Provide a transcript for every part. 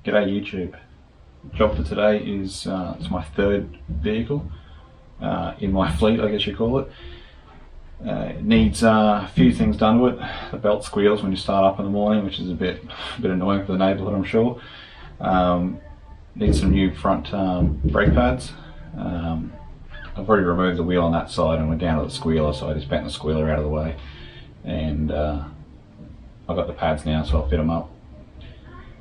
G'day YouTube. Job for today is it's my third vehicle in my fleet, I guess you call it. It needs a few things done to it. The belt squeals when you start up in the morning, which is a bit annoying for the neighbourhood, I'm sure. Needs some new front brake pads. I've already removed the wheel on that side and we're down to the squealer, so I just bent the squealer out of the way, and I've got the pads now, so I'll fit them up.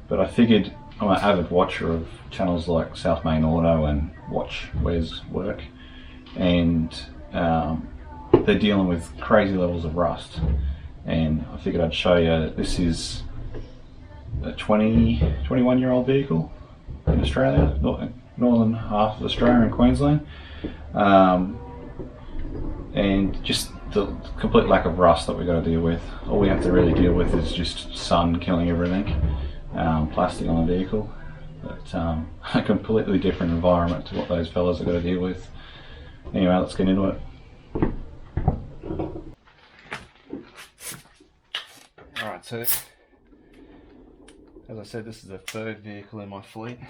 But I figured, I'm an avid watcher of channels like South Main Auto and Watch Wes work, and they're dealing with crazy levels of rust, and I figured I'd show you. This is a 21-year-old vehicle in Australia, northern half of Australia in Queensland, and just the complete lack of rust that we've got to deal with. All we have to really deal with is just sun killing everything. Plastic on the vehicle, but a completely different environment to what those fellas have got to deal with. Anyway, let's get into it. Alright, so as I said, this is the third vehicle in my fleet.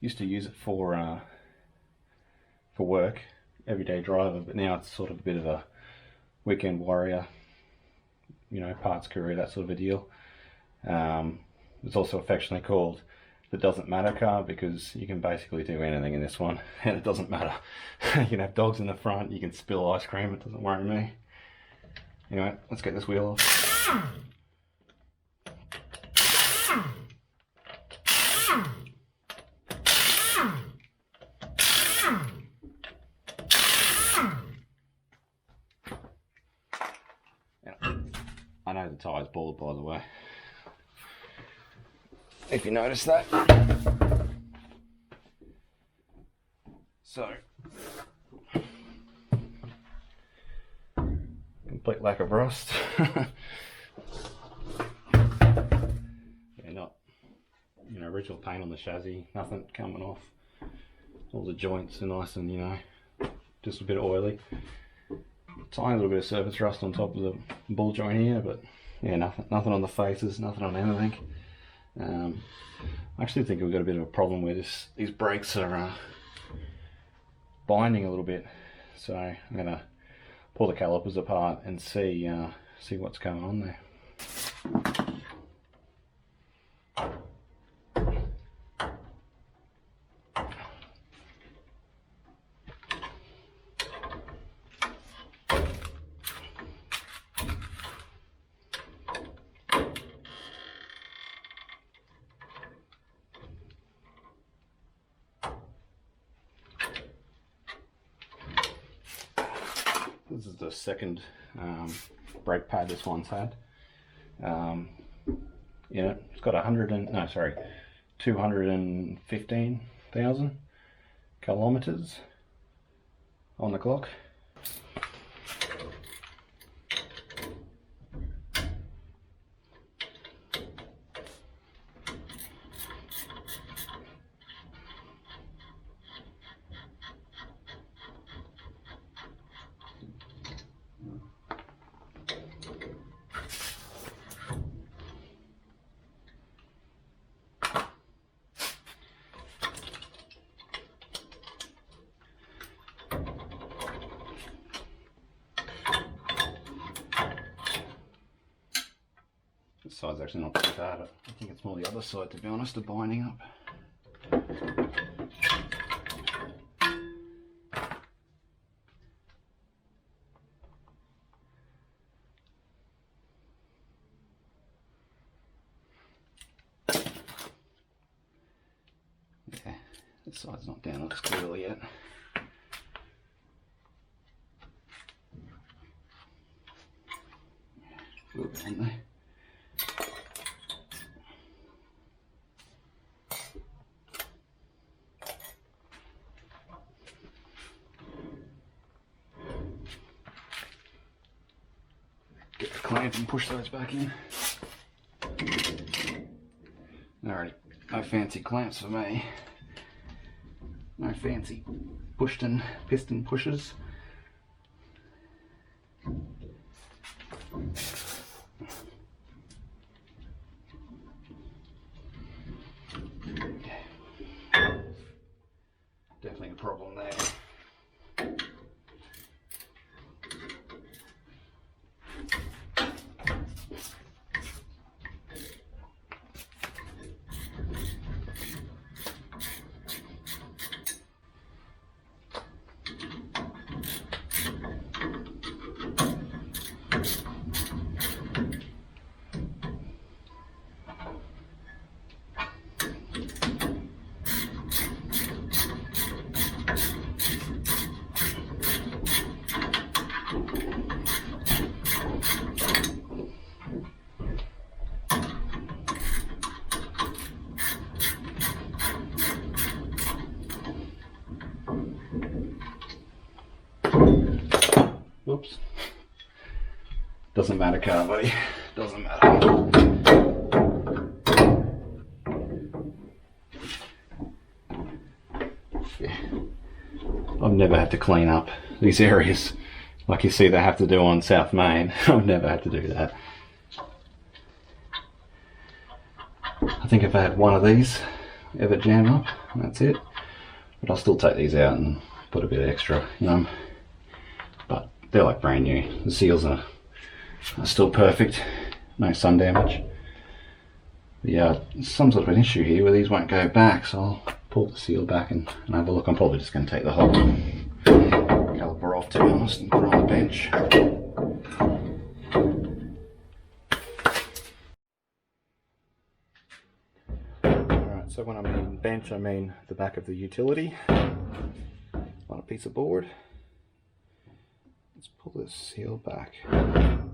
Used to use it for work, everyday driver, but now it's sort of a bit of a weekend warrior, you know, parts courier, that sort of a deal. It's also affectionately called the doesn't matter car, because you can basically do anything in this one and it doesn't matter. You can have dogs in the front, you can spill ice cream, it doesn't worry me. Anyway, let's get this wheel off. I know the tyre's bald, by the way, if you notice that. So, complete lack of rust. Yeah, not, you know, original paint on the chassis, nothing coming off. All the joints are nice and, you know, just a bit oily. Tiny little bit of surface rust on top of the ball joint here, but yeah, nothing on the faces, nothing on anything. I actually think we've got a bit of a problem where these brakes are binding a little bit, so I'm gonna pull the calipers apart and see what's going on there. This is the second brake pad this one's had. Yeah, it's got 215,000 kilometers on the clock. This side's actually not too bad. I think it's more the other side, to be honest, the binding up. Yeah, this side's not down as clearly yet. A little bit on there. Get the clamp and push those back in. Alrighty, no fancy clamps for me. No fancy piston pushers. problem there. Whoops. Doesn't matter, car buddy. Doesn't matter. Yeah. I've never had to clean up these areas like you see they have to do on South Main. I've never had to do that. I think if I had one of these ever jam up, that's it. But I'll still take these out and put a bit extra, you know. But they're like brand new. The seals are still perfect, no sun damage. But yeah, some sort of an issue here where these won't go back, so I'll pull the seal back and have a look. I'm probably just going to take the whole caliper off, to be honest, and put it on the bench. Alright, so when I mean bench, I mean the back of the utility on a piece of board. Let's pull this seal back. Let's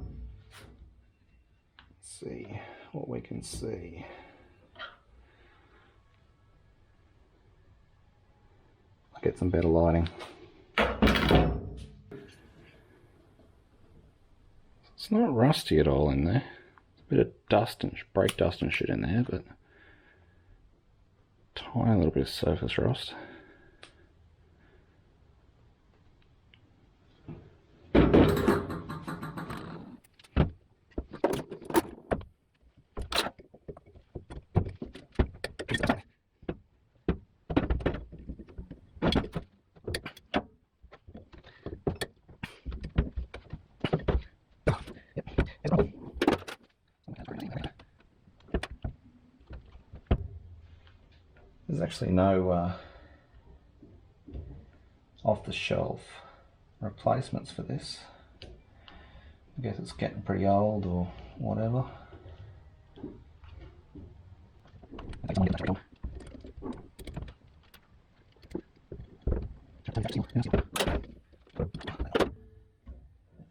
see what we can see. I'll get some better lighting. It's not rusty at all in there. There's a bit of dust and brake dust and shit in there, but tiny little bit of surface rust. There's actually no off-the-shelf replacements for this. I guess it's getting pretty old or whatever.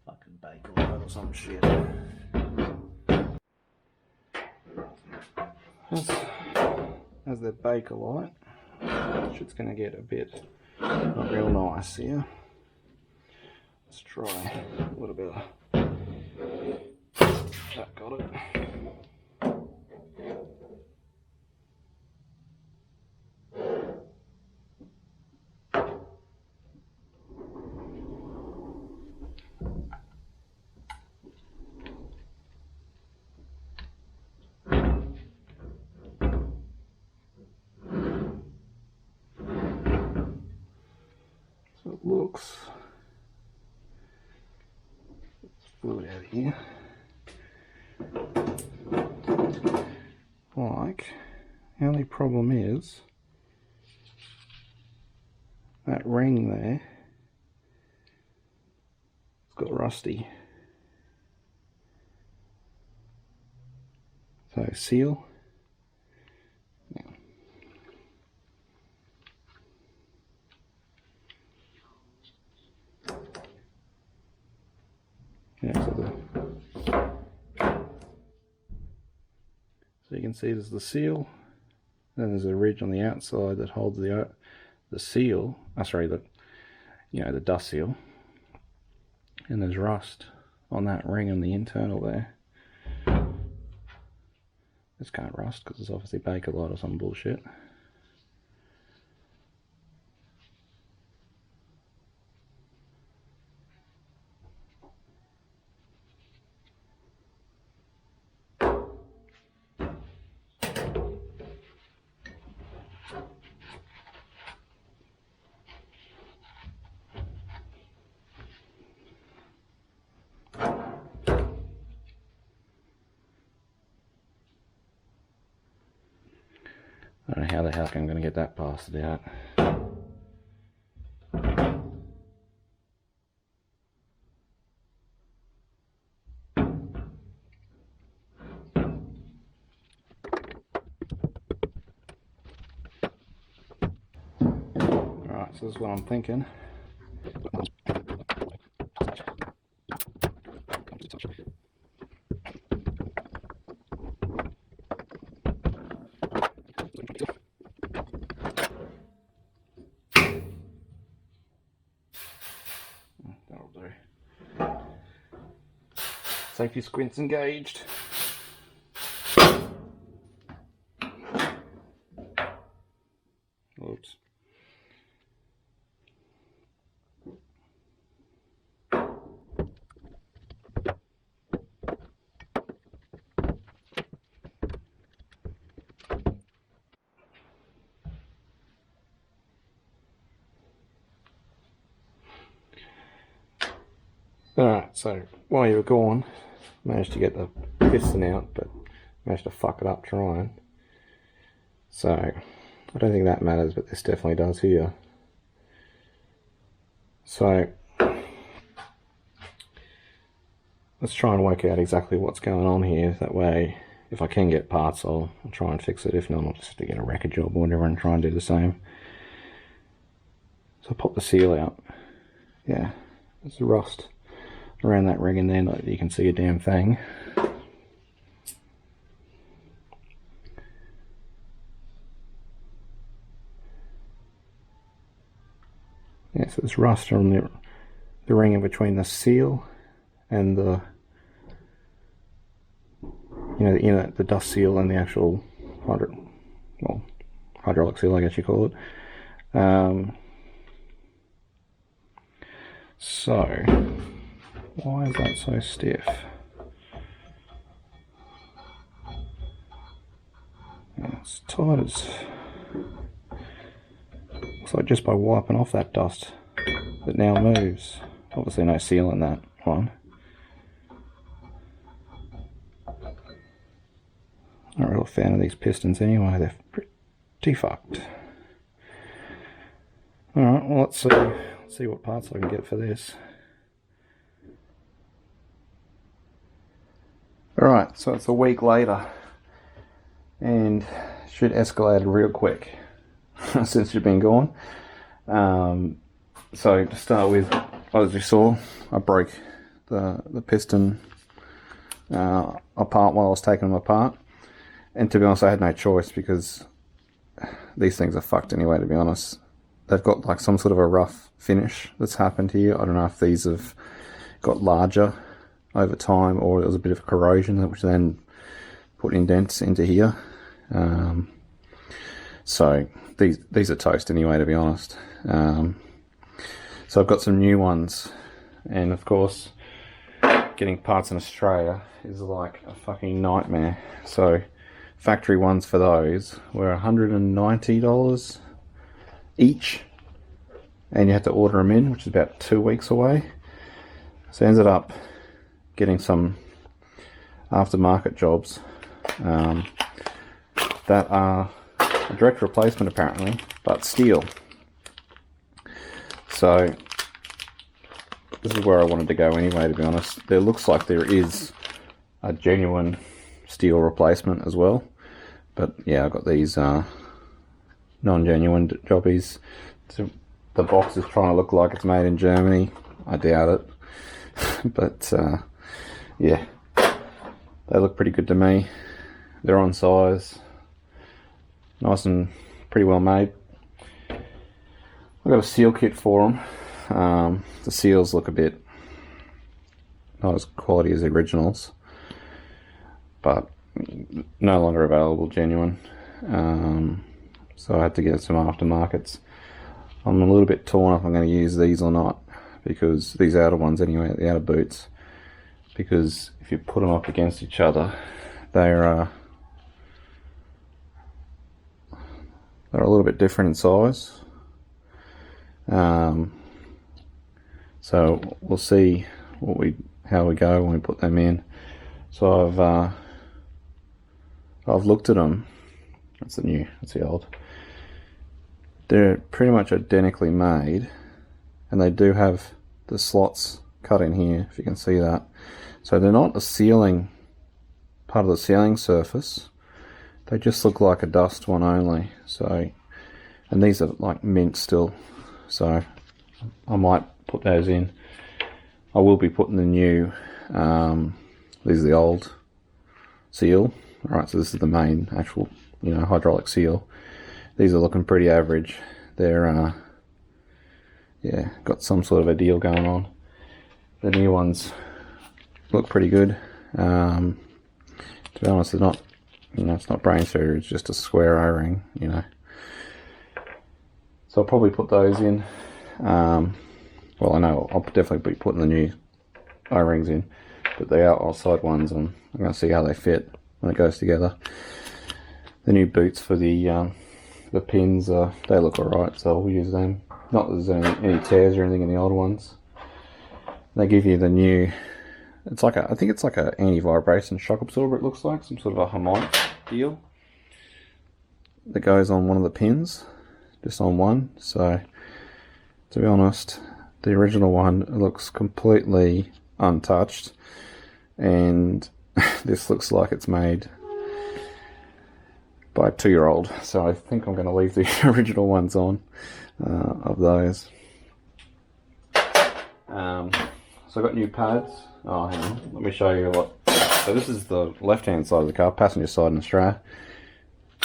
Fucking Bakelite or some shit. As the Bakelite, shit's gonna get a bit not real nice here. Let's try a little bit of that. Got it. So it looks fluid out here. Like, the only problem is that ring there, it's got rusty. So seal. Yeah, so you can see there's the seal, then there's a ridge on the outside that holds the seal. The dust seal, and there's rust on that ring on the internal there. This can't rust because it's obviously Bakelite or some bullshit. I don't know how the heck I'm going to get that blasted out. Alright, so this is what I'm thinking. That'll do. Safety squints engaged. Oops. Alright, so while you were gone, managed to get the piston out, but managed to fuck it up trying. So, I don't think that matters, but this definitely does here. So, let's try and work out exactly what's going on here. That way, if I can get parts, I'll try and fix it. If not, I'll just have to get a wrecker job or whatever and try and do the same. So, I'll pop the seal out. Yeah, there's the rust around that ring in there, like you can see a damn thing. Yeah, so there's rust on the ring in between the seal and the, you know, the dust seal and the actual hydraulic seal, I guess you call it. So, why is that so stiff? Yeah, it's tight as... Looks like just by wiping off that dust, it now moves. Obviously no seal in that one. Not a real fan of these pistons anyway, they're pretty fucked. Alright, well let's see what parts I can get for this. Alright, so it's a week later and shit escalated real quick since you've been gone. So to start with, as you saw, I broke the piston apart while I was taking them apart, and to be honest I had no choice because these things are fucked anyway, to be honest. They've got like some sort of a rough finish that's happened here. I don't know if these have got larger over time or there was a bit of corrosion which then put indents into here. So these are toast anyway, to be honest. So I've got some new ones, and of course getting parts in Australia is like a fucking nightmare. So factory ones for those were $190 each, and you had to order them in, which is about 2 weeks away. So I ended up getting some aftermarket jobs that are a direct replacement apparently, but steel. So this is where I wanted to go anyway, to be honest. There looks like there is a genuine steel replacement as well, but yeah, I've got these non-genuine jobbies. So the box is trying to look like it's made in Germany. I doubt it. But yeah, they look pretty good to me. They're on size, nice and pretty well made. I've got a seal kit for them. The seals look a bit not as quality as the originals, but no longer available genuine. So I had to get some aftermarkets. I'm a little bit torn if I'm going to use these or not, because these outer ones anyway, the outer boots, because if you put them up against each other, they're a little bit different in size. So we'll see how we go when we put them in. So I've looked at them, That's the new, that's the old. They're pretty much identically made, and they do have the slots cut in here, if you can see that. So they're not a sealing, part of the sealing surface. They just look like a dust one only. So, and these are like mint still. So I might put those in. I will be putting the new, these are the old seal. Alright, so this is the main actual, you know, hydraulic seal. These are looking pretty average. They're, yeah, got some sort of a deal going on. The new ones look pretty good. To be honest, they're not, you know, it's not brain surgery, it's just a square O-ring, you know. So I'll probably put those in. Well, I know I'll definitely be putting the new O-rings in, but the outside ones, I'm going to see how they fit when it goes together. The new boots for the pins, they look alright, so we'll use them. Not that there's any tears or anything in the old ones. They give you the new, it's like I think it's like a anti-vibration shock absorber, it looks like, some sort of a harmonic deal that goes on one of the pins, just on one. So to be honest, the original one looks completely untouched, and this looks like it's made by a 2-year-old. So I think I'm going to leave the original ones on, of those. So I've got new pads. Oh, hang on, let me show you what. So this is the left-hand side of the car, passenger side in Australia.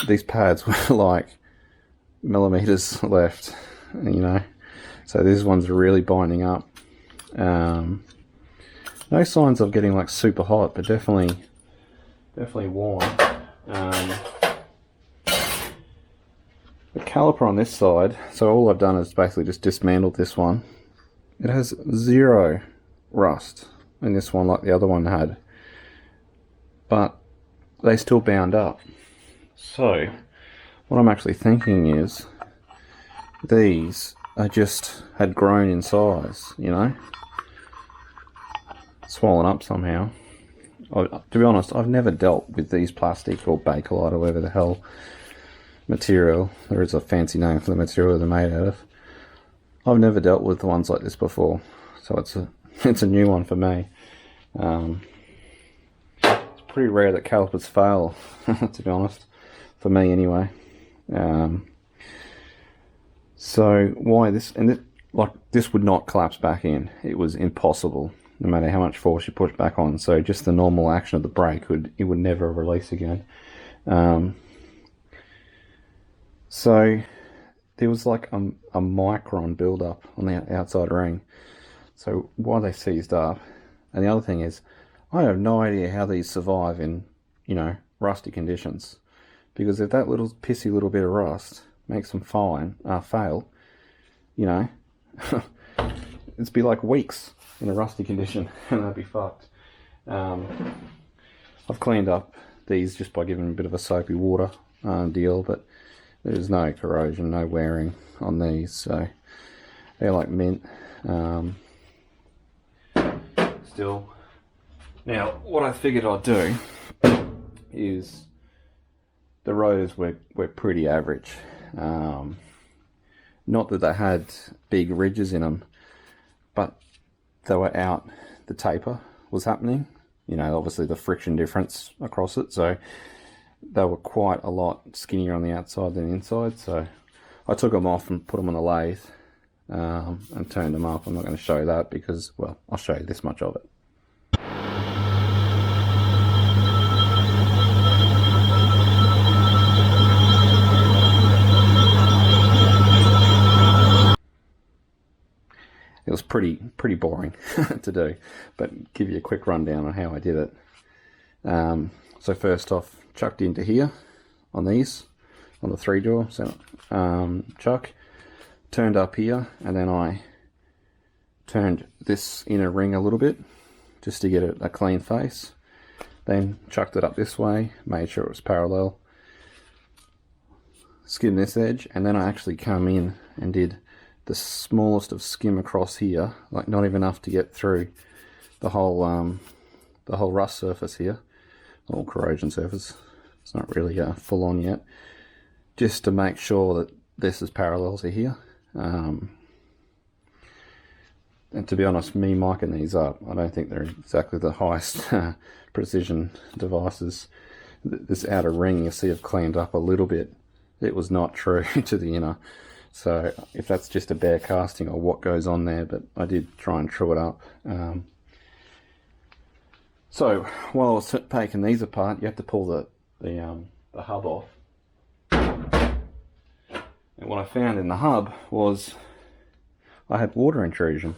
These pads were like millimeters left, you know. So these ones are really binding up. No signs of getting like super hot, but definitely warm. The caliper on this side, so all I've done is basically just dismantled this one. It has 0 rust in this one like the other one had, but they still bound up. So what I'm actually thinking is these are just had grown in size, you know, swollen up somehow. To be honest, I've never dealt with these plastic or Bakelite or whatever the hell material, there is a fancy name for the material they're made out of. I've never dealt with ones like this before, so it's a new one for me. It's pretty rare that calipers fail, to be honest, for me anyway. So why this, and this, like this would not collapse back in. It was impossible, no matter how much force you push back on. So just the normal action of the brake would never release again. So there was like a micron build-up on the outside ring. So why they seized up. And the other thing is, I have no idea how these survive in, you know, rusty conditions. Because if that little pissy little bit of rust makes them fail, you know, it'd be like weeks in a rusty condition, and that'd be fucked. I've cleaned up these just by giving them a bit of a soapy water deal, but there's no corrosion, no wearing on these, so they're like mint. Still, now what I figured I'd do is, the rotors were pretty average. Not that they had big ridges in them, but they were out, the taper was happening, you know, obviously the friction difference across it, so they were quite a lot skinnier on the outside than the inside. So I took them off and put them on the lathe and turned them up. I'm not going to show that because, well, I'll show you this much of it. It was pretty boring to do, but give you a quick rundown on how I did it. So first off, chucked into here on these, on the 3-jaw, so chuck, turned up here, and then I turned this inner ring a little bit just to get a clean face. Then chucked it up this way, made sure it was parallel, skimmed this edge, and then I actually come in and did the smallest of skim across here, like not even enough to get through the whole rust surface here, or corrosion surface. It's not really full on yet. just to make sure that this is parallel to here. And to be honest, me miking these up, I don't think they're exactly the highest precision devices. This outer ring you see I've cleaned up a little bit. It was not true to the inner. So if that's just a bare casting or what goes on there, but I did try and true it up. So while I was taking these apart, you have to pull the hub off. And what I found in the hub was I had water intrusion.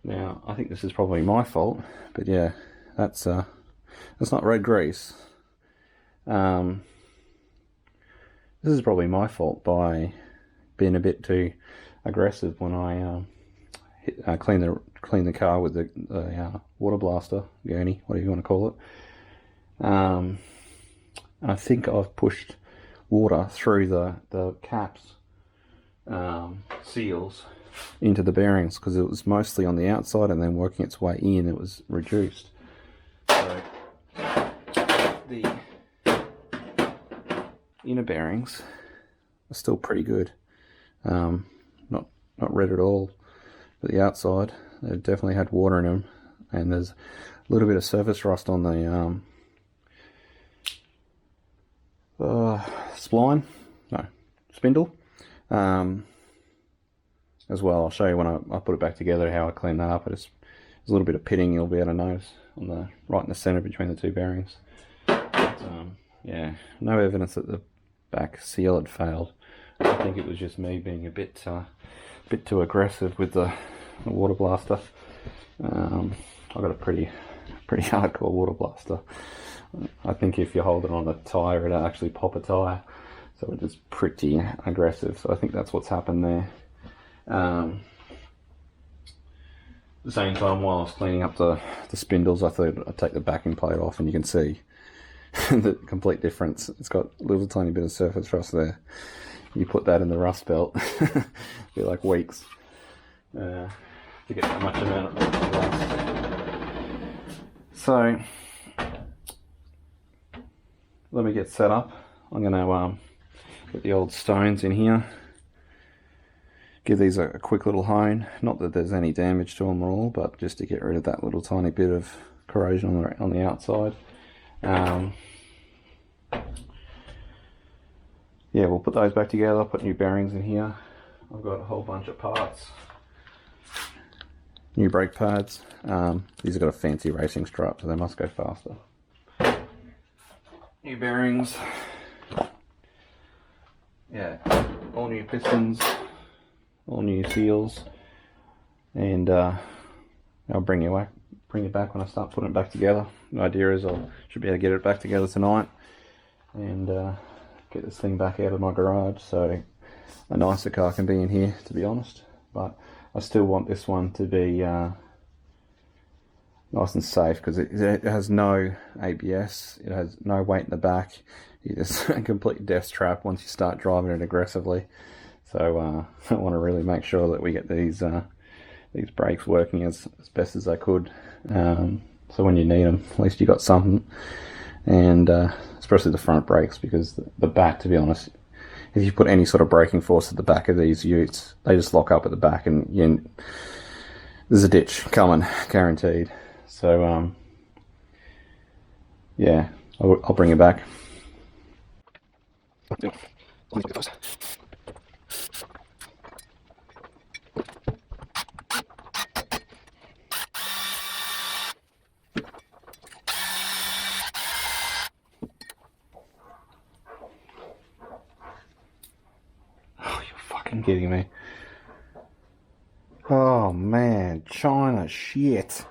Now I think this is probably my fault, but yeah, that's not red grease. This is probably my fault by being a bit too aggressive when I clean the car with the water blaster, gurney, whatever you want to call it. I think I've pushed water through the caps seals into the bearings, because it was mostly on the outside and then working its way in it was reduced. So the inner bearings are still pretty good. Not red at all, but the outside, they've definitely had water in them, and there's a little bit of surface rust on the spindle as well. I'll show you when I put it back together how I clean that up. There's a little bit of pitting you'll be able to notice on right in the center between the two bearings. But, yeah, no evidence that the back seal had failed. I think it was just me being a bit too aggressive with the water blaster. I've got a pretty hardcore water blaster. I think if you hold it on a tyre, it'll actually pop a tyre. So it is pretty aggressive. So I think that's what's happened there. At the same time, while I was cleaning up the spindles, I thought I'd take the backing plate off, and you can see the complete difference. It's got a little tiny bit of surface rust there. You put that in the rust belt, it'd be like weeks to get that much amount of rust. So let me get set up. I'm going to get the old stones in here, give these a quick little hone. Not that there's any damage to them at all, but just to get rid of that little tiny bit of corrosion on the outside. Yeah, we'll put those back together, put new bearings in here. I've got a whole bunch of parts. New brake pads. These have got a fancy racing stripe, so they must go faster. New bearings. Yeah, all new pistons, all new seals, and I'll bring it back when I start putting it back together. The idea is I should be able to get it back together tonight and get this thing back out of my garage so a nicer car can be in here, to be honest. But I still want this one to be nice and safe, because it has no ABS, it has no weight in the back. It's a complete death trap once you start driving it aggressively. So I want to really make sure that we get these brakes working as best as I could. So when you need them, at least you got something. And especially the front brakes, because the back, to be honest, if you put any sort of braking force at the back of these utes, they just lock up at the back, and there's a ditch coming, guaranteed. So yeah, I'll bring it back. Kidding me? Oh man, China shit.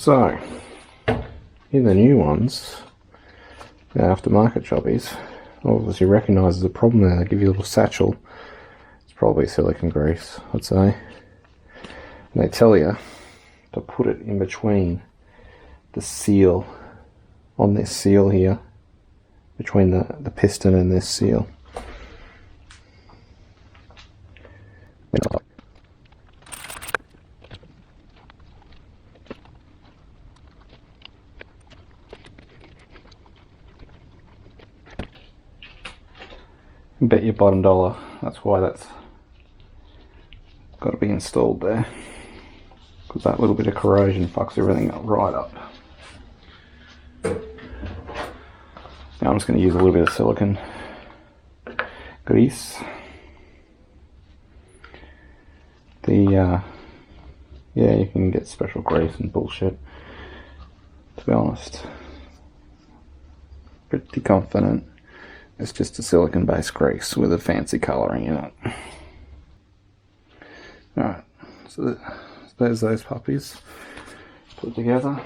So, in the new ones, the aftermarket choppies, obviously recognises the problem there. They give you a little satchel. It's probably silicone grease, I'd say. And they tell you to put it in between the seal, on this seal here, between the piston and this seal. Bet your bottom dollar that's why that's got to be installed there, because that little bit of corrosion fucks everything up right up. Now I'm just going to use a little bit of silicone grease. Yeah, you can get special grease and bullshit, to be honest. Pretty confident it's just a silicone based grease with a fancy colouring in it. Alright, so there's those puppies put together.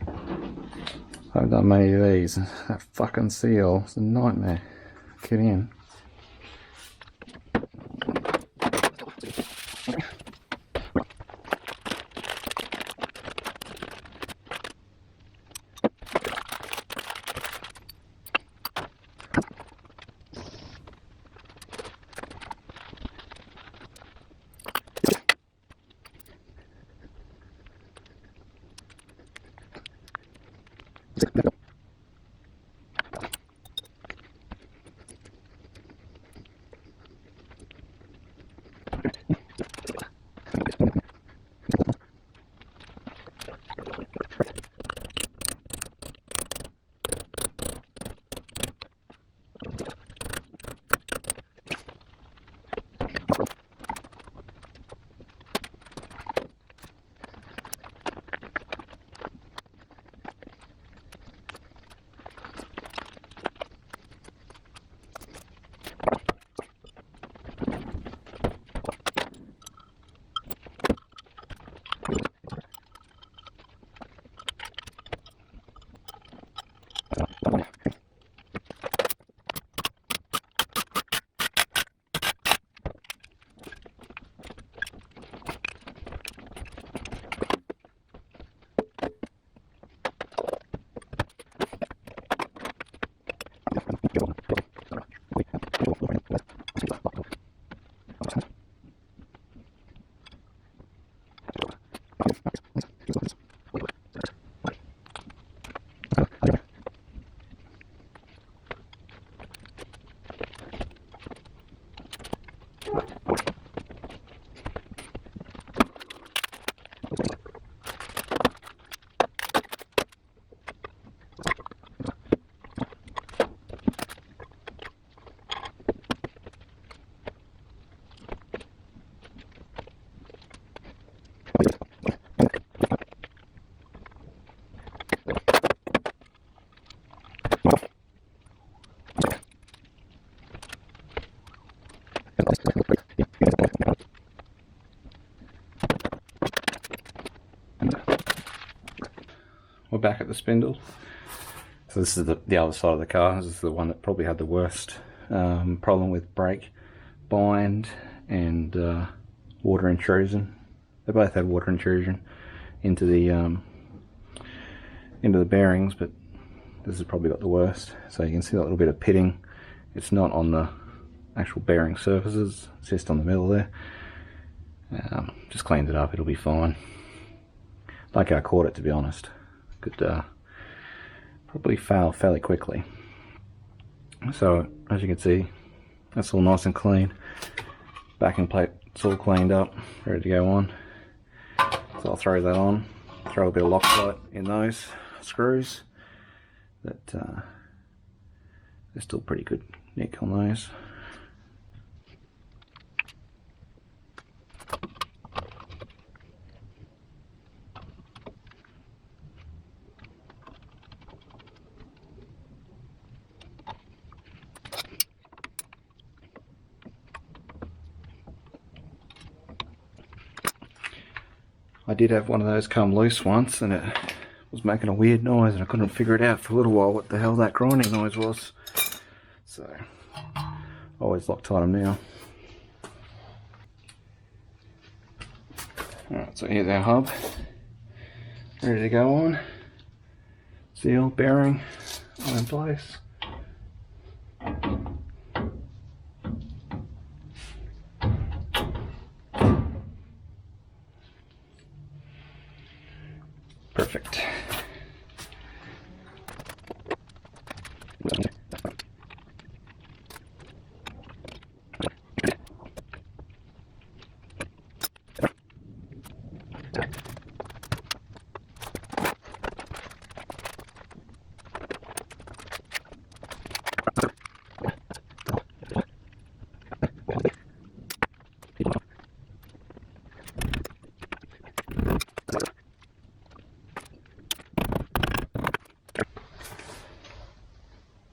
I haven't done many of these. That fucking seal is a nightmare. Get in. We're back at the spindle. So this is the other side of the car. This is the one that probably had the worst problem with brake bind and water intrusion. They both had water intrusion into the bearings, but this has probably got the worst. So you can see that little bit of pitting. It's not on the actual bearing surfaces, it's just on the middle there. Just cleaned it up, it'll be fine. Like I caught it, to be honest. Could probably fail fairly quickly. So as you can see, that's all nice and clean. Backing plate, it's all cleaned up, ready to go on. So I'll throw that on, throw a bit of Loctite in those screws. That they're still pretty good nick on those. I did have one of those come loose once, and it was making a weird noise, and I couldn't figure it out for a little while what the hell that grinding noise was. So, always Loctite them now. Alright, so here's our hub, ready to go on. Seal, bearing, all in place. Perfect.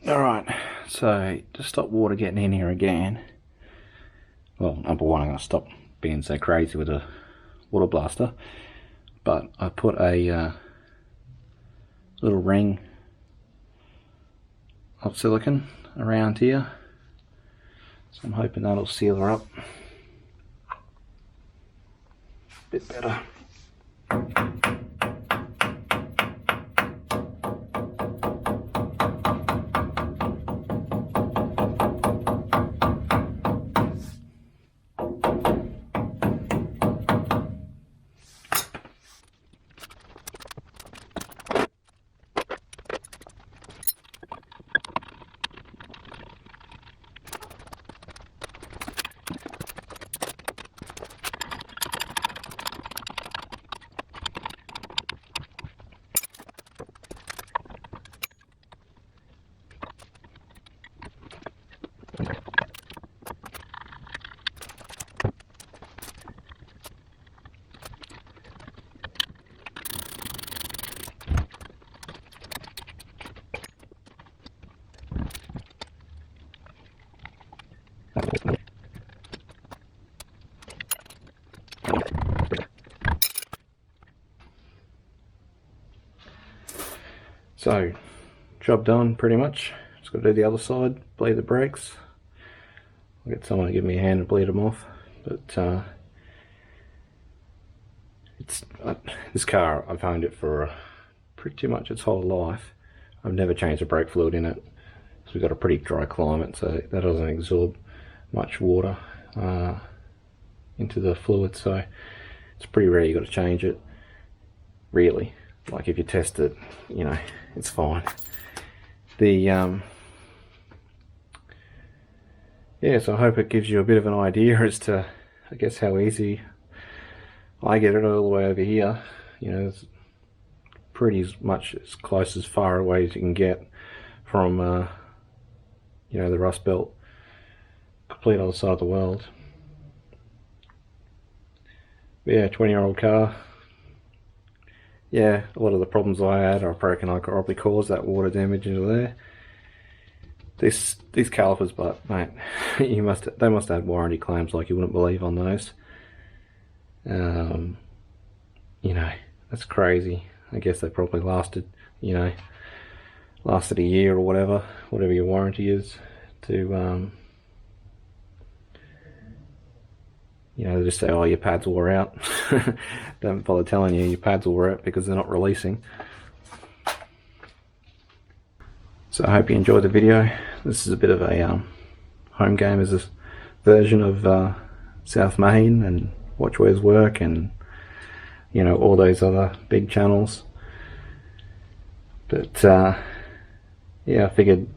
Alright, so to stop water getting in here again, well, number one, I'm going to stop being so crazy with a water blaster, but I put a little ring of silicone around here, so I'm hoping that'll seal her up a bit better. So, job done pretty much. Just got to do the other side, bleed the brakes. I'll get someone to give me a hand to bleed them off. But this car, I've owned it for pretty much its whole life. I've never changed the brake fluid in it. So we've got a pretty dry climate, so that doesn't absorb much water into the fluid. So it's pretty rare you got to change it. Really, like if you test it, you know, it's fine. The yeah, so I hope it gives you a bit of an idea as to, I guess, how easy I get it all the way over here. You know, it's pretty much as close as far away as you can get from you know, the Rust Belt, complete other side of the world. But yeah, 20-year-old car. Yeah, a lot of the problems I had, I reckon I could probably cause that water damage into there. These calipers, but mate, they must have had warranty claims like you wouldn't believe on those. You know, that's crazy. I guess they probably lasted, you know, lasted a year or whatever your warranty is, to you know, they just say, oh, your pads wore out. Don't bother telling you your pads will wear out because they're not releasing. So I hope you enjoyed the video. This is a bit of a home gamers version of South Main and Watchware's work, and you know, all those other big channels. But yeah, I figured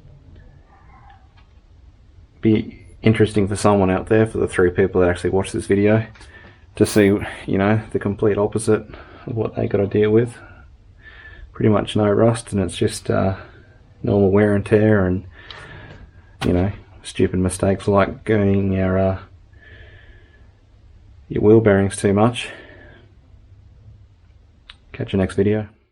be interesting for someone out there, for the 3 people that actually watch this video, to see, you know, the complete opposite of what they got to deal with. Pretty much no rust, and it's just normal wear and tear, and you know, stupid mistakes like going your wheel bearings too much. Catch you next video.